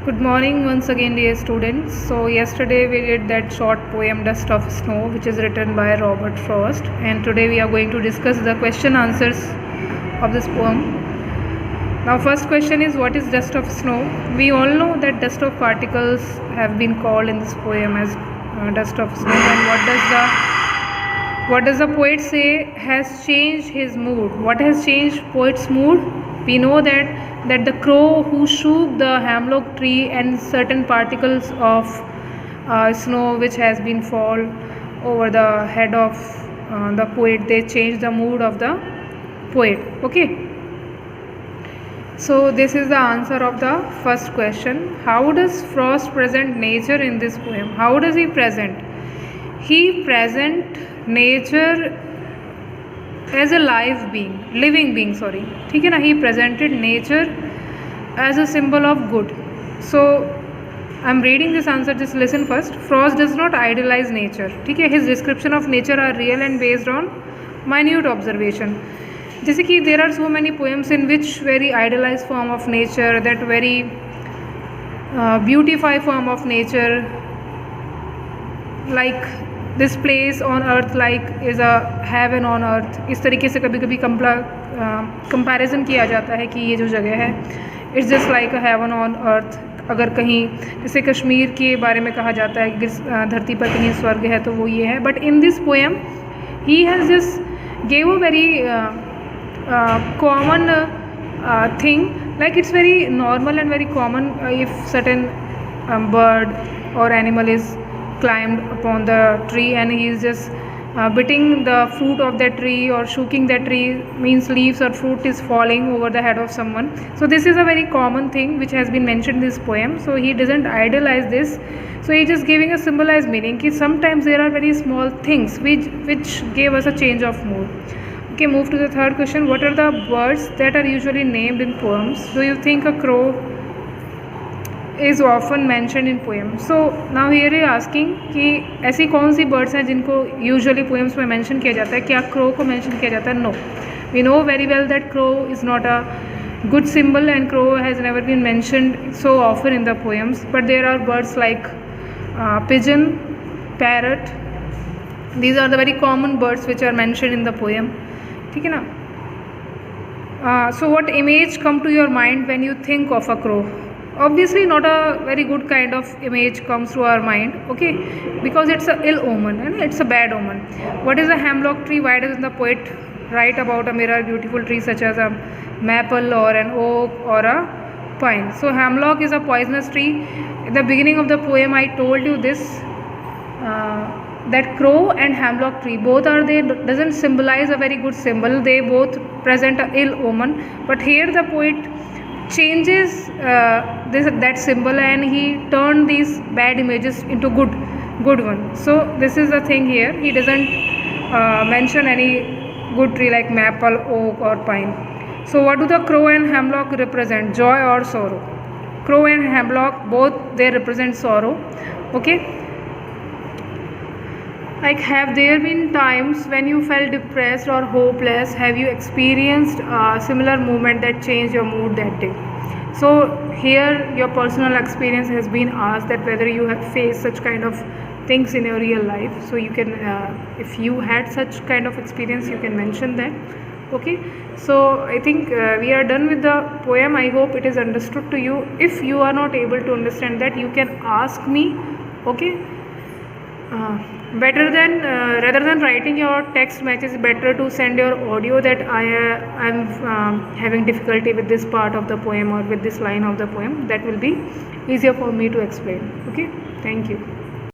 Good morning once again, dear students. So yesterday we did that short poem Dust of Snow, which is written by Robert Frost, and today we are going to discuss the question answers of this poem. Now first question is, what is dust of snow? We all know that dust of particles have been called in this poem as dust of snow, and what does the poet say has changed his mood? What has changed poet's mood? We know that the crow who shook the hemlock tree and certain particles of snow which has been fall over the head of the poet, they change the mood of the poet. Okay, so this is the answer of the first question. How does Frost present nature in this poem? How does he present? He present nature as a living being, ठीक है ना. He presented nature as a symbol of good. So I'm reading this answer, just listen first. Frost does not idealize nature, ठीक है. His description of nature are real and based on minute observation. जैसे कि there are so many poems in which very idealized form of nature, that very beautify form of nature, like this place on earth like is a heaven on earth. इस तरीके से कभी कभी comparison किया जाता है कि ये जो जगह है it's just like a heaven on earth. अगर कहीं जैसे कश्मीर के बारे में कहा जाता है कि धरती पर कहीं स्वर्ग है तो वो ये है. But in this poem he has just gave a very common thing, like it's very normal and very common if certain bird or animal is climbed upon the tree and he is just biting the fruit of that tree or shooking that tree, means leaves or fruit is falling over the head of someone. So this is a very common thing which has been mentioned in this poem. So he doesn't idealize this, so he just giving a symbolized meaning कि sometimes there are very small things which gave us a change of mood. Okay, move to the third question. What are the birds that are usually named in poems? Do you think a crow is often mentioned in poem? So now here he asking कि ऐसी कौन सी birds हैं जिनको usually poems में mention किया जाता है. क्या crow को mention किया जाता है? No. We know very well that crow is not a good symbol and crow has never been mentioned so often in the poems. But there are birds like pigeon, parrot. These are the very common birds which are mentioned in the poem. ठीक है ना. So what image come to your mind when you think of a crow? Obviously not a very good kind of image comes to our mind, okay, because it's a ill omen and it's a bad omen. What is a hemlock tree? Why doesn't the poet write about a mirror beautiful tree such as a maple or an oak or a pine? So hemlock is a poisonous tree. In the beginning of the poem I told you this, that crow and hemlock tree, both are they doesn't symbolize a very good symbol. They both present a ill omen, but here the poet changes that symbol and he turned these bad images into good one. So this is the thing here. He doesn't mention any good tree like maple, oak or pine. So what do the crow and hemlock represent? Joy or sorrow? Crow and hemlock both they represent sorrow. Okay, like have there been times when you felt depressed or hopeless? Have you experienced a similar moment that changed your mood that day? So here your personal experience has been asked, that whether you have faced such kind of things in your real life. So you can if you had such kind of experience you can mention that. Okay, so I think we are done with the poem. I hope it is understood to you. If you are not able to understand that, you can ask me. Okay, better than rather than writing your text message, better to send your audio that I am having difficulty with this part of the poem or with this line of the poem. That will be easier for me to explain. Okay, thank you.